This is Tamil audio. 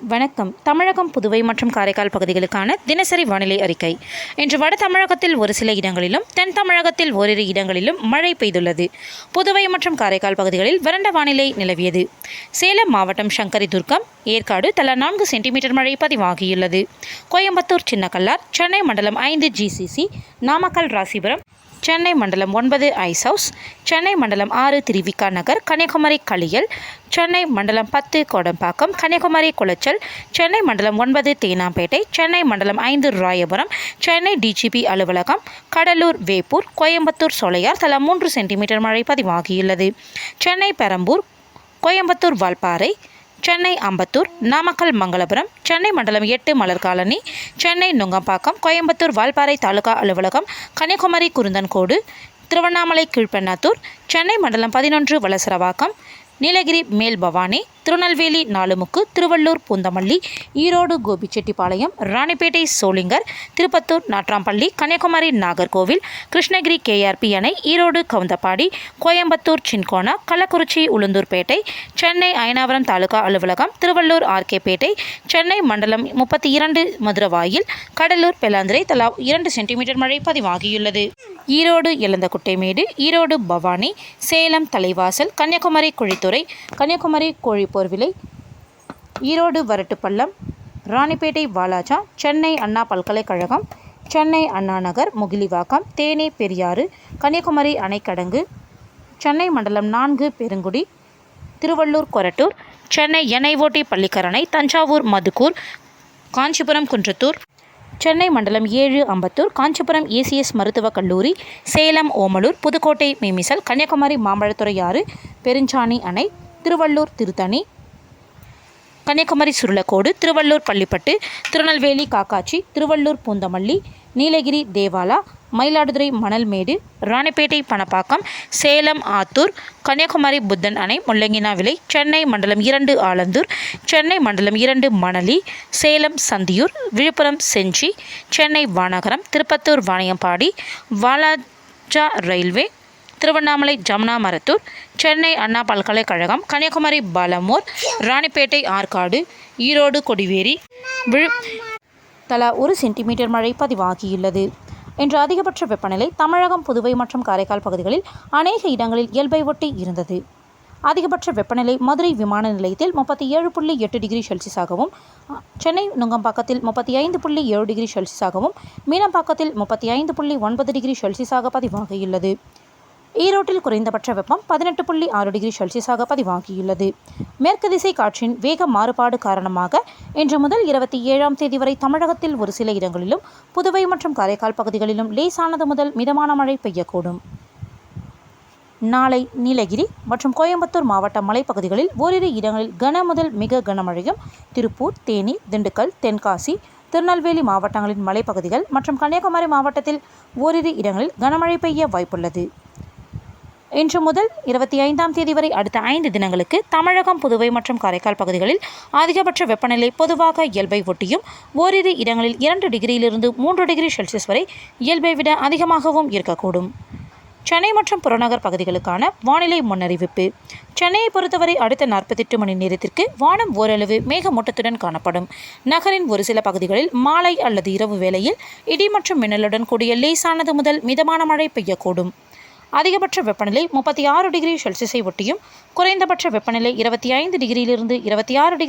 வணக்கம். தமிழகம், புதுவை மற்றும் காரைக்கால் பகுதிகளுக்கான தினசரி வானிலை அறிக்கை. இன்று வட தமிழகத்தில் ஒரு சில இடங்களிலும், தென் தமிழகத்தில் ஓரிரு இடங்களிலும் மழை பெய்துள்ளது. புதுவை மற்றும் காரைக்கால் பகுதிகளில் வறண்ட வானிலை நிலவியது. சேலம் மாவட்டம் சங்கரிதுர்கம், ஏற்காடு தலா 4 சென்டிமீட்டர் மழை பதிவாகியுள்ளது. கோயம்புத்தூர், சின்னக்கல்லார், சென்னை மண்டலம் 5 GCC, நாமக்கல், ராசிபுரம், சென்னை மண்டலம் 9 ஐஸ் ஹவுஸ், சென்னை மண்டலம் 6 திருவிக நகர், கன்னியாகுமரி களியல், சென்னை மண்டலம் 10 கோடம்பாக்கம், கன்னியாகுமரி குளச்சல், சென்னை மண்டலம் 9 தேனாம்பேட்டை, சென்னை மண்டலம் 5 ராயபுரம், சென்னை DGP அலுவலகம், கடலூர், வேப்பூர், கோயம்புத்தூர், சோலையார் தலா 3 சென்டிமீட்டர் மழை பதிவாகியுள்ளது. சென்னை பெரம்பூர், கோயம்புத்தூர் வால்பாறை, சென்னை அம்பத்தூர், நாமக்கல் மங்களபுரம், சென்னை மண்டலம் 8 மலர் காலனி, சென்னை நுங்கம்பாக்கம், கோயம்புத்தூர் வால்பாறை தாலுகா அலுவலகம், கன்னியாகுமரி குருந்தன்கோடு, திருவண்ணாமலை கீழ்பெண்ணாத்தூர், சென்னை மண்டலம் 11 வலசரவாக்கம், நீலகிரி மேல் பவானி, திருநெல்வேலி நாலுமுக்கு, திருவள்ளூர் பூந்தமல்லி, ஈரோடு கோபிச்செட்டிப்பாளையம், ராணிப்பேட்டை சோளிங்கர், திருப்பத்தூர் நாட்ராம்பள்ளி, கன்னியாகுமரி நாகர்கோவில், கிருஷ்ணகிரி KRP அணை, ஈரோடு கவுந்தப்பாடி, கோயம்புத்தூர் சின்கோனா, கள்ளக்குறிச்சி உளுந்தூர்பேட்டை, சென்னை அயனாவரம் தாலுகா அலுவலகம், திருவள்ளூர் RKபேட்டை, சென்னை மண்டலம் 32 மதுரவாயில், கடலூர் பெலாந்திரை தலா 2 சென்டிமீட்டர் மழை பதிவாகியுள்ளது. ஈரோடு எலந்தக்குட்டைமேடு, ஈரோடு பவானி, சேலம் தலைவாசல், கன்னியாகுமரி குழித்துறை, கன்னியாகுமரி கோழிப்போர்விலை, ஈரோடு வரட்டுப்பள்ளம், ராணிப்பேட்டை வாலாஜா, சென்னை அண்ணா பல்கலைக்கழகம், சென்னை அண்ணா நகர், முகிலிவாக்கம், தேனி பெரியாறு, கன்னியாகுமரி அணைக்கடங்கு, சென்னை மண்டலம் 4 பெருங்குடி, திருவள்ளூர் கொரட்டூர், சென்னை NIOT பள்ளிக்கரணை, தஞ்சாவூர் மதுக்கூர், காஞ்சிபுரம் குன்றத்தூர், சென்னை மண்டலம் 7 அம்பத்தூர், காஞ்சிபுரம் ACS மருத்துவக் கல்லூரி, சேலம் ஓமலூர், புதுக்கோட்டை மீமிசல், கன்னியாகுமரி மாம்பழத்துறை ஆறு, பெருஞ்சாணி அணை, திருவள்ளூர் திருத்தணி, கன்னியாகுமரி சுருளக்கோடு, திருவள்ளூர் பள்ளிப்பட்டு, திருநெல்வேலி காக்காட்சி, திருவள்ளூர் பூந்தமல்லி, நீலகிரி தேவாலா, மயிலாடுதுறை மணல்மேடு, ராணிப்பேட்டை பணப்பாக்கம், சேலம் ஆத்தூர், கன்னியாகுமரி புத்தன் அணை, முள்ளங்கினாவிளை, சென்னை மண்டலம் 2 ஆலந்தூர், சென்னை மண்டலம் 2 மணலி, சேலம் சந்தியூர், விழுப்புரம் செஞ்சி, சென்னை வானகரம், திருப்பத்தூர் வாணியம்பாடி, வாலாஜா ரயில்வே, திருவண்ணாமலை ஜமுனா மரத்தூர், சென்னை அண்ணா பல்கலைக்கழகம், கன்னியாகுமரி பாலமோர், ராணிப்பேட்டை ஆற்காடு, ஈரோடு கொடிவேரி தலா 1 சென்டிமீட்டர் மழை பதிவாகியுள்ளது. இன்று அதிகபட்ச வெப்பநிலை தமிழகம், புதுவை மற்றும் காரைக்கால் பகுதிகளில் அநேக இடங்களில் இயல்பை ஒட்டி இருந்தது. அதிகபட்ச வெப்பநிலை மதுரை விமான நிலையத்தில் 37.8 டிகிரி செல்சியஸாகவும், சென்னை நுங்கம்பாக்கத்தில் 35.7 டிகிரி செல்சியஸாகவும், மீனம்பாக்கத்தில் 35.9 டிகிரி செல்சியஸாக பதிவாகியுள்ளது. ஈரோட்டில் குறைந்தபட்ச வெப்பம் 18.6 டிகிரி செல்சியஸாக பதிவாகியுள்ளது. மேற்கு திசை காற்றின் வேக மாறுபாடு காரணமாக இன்று முதல் 27ஆம் தேதி வரை தமிழகத்தில் ஒரு சில இடங்களிலும், புதுவை மற்றும் காரைக்கால் பகுதிகளிலும் லேசானது முதல் மிதமான மழை பெய்யக்கூடும். நாளை நீலகிரி மற்றும் கோயம்புத்தூர் மாவட்ட மலைப்பகுதிகளில் ஓரிரு இடங்களில் கன முதல் மிக கனமழையும், திருப்பூர், தேனி, திண்டுக்கல், தென்காசி, திருநெல்வேலி மாவட்டங்களின் மலைப்பகுதிகள் மற்றும் கன்னியாகுமரி மாவட்டத்தில் ஓரிரு இடங்களில் கனமழை பெய்ய வாய்ப்புள்ளது. இன்று முதல் 25ஆம் தேதி வரை அடுத்த 5 தினங்களுக்கு தமிழகம், புதுவை மற்றும் காரைக்கால் பகுதிகளில் அதிகபட்ச வெப்பநிலை பொதுவாக இயல்பை ஒட்டியும், ஓரிரு இடங்களில் 2 டிகிரியிலிருந்து 3 டிகிரி செல்சியஸ் வரை இயல்பை விட அதிகமாகவும் இருக்கக்கூடும். சென்னை மற்றும் புறநகர் பகுதிகளுக்கான வானிலை முன்னறிவிப்பு. சென்னையை பொறுத்தவரை அடுத்த 48 மணி நேரத்திற்கு வானம் ஓரளவு மேகமூட்டத்துடன் காணப்படும். நகரின் ஒரு சில பகுதிகளில் மாலை அல்லது இரவு வேளையில் இடி மற்றும் மின்னலுடன் கூடிய லேசானது முதல் மிதமான மழை பெய்யக்கூடும். அதிகபட்ச வெப்பநிலை 36 டிகிரி செல்சியஸை ஒட்டியும், குறைந்தபட்ச வெப்பநிலை 25 டிகிரியிலிருந்து 26 டிகிரி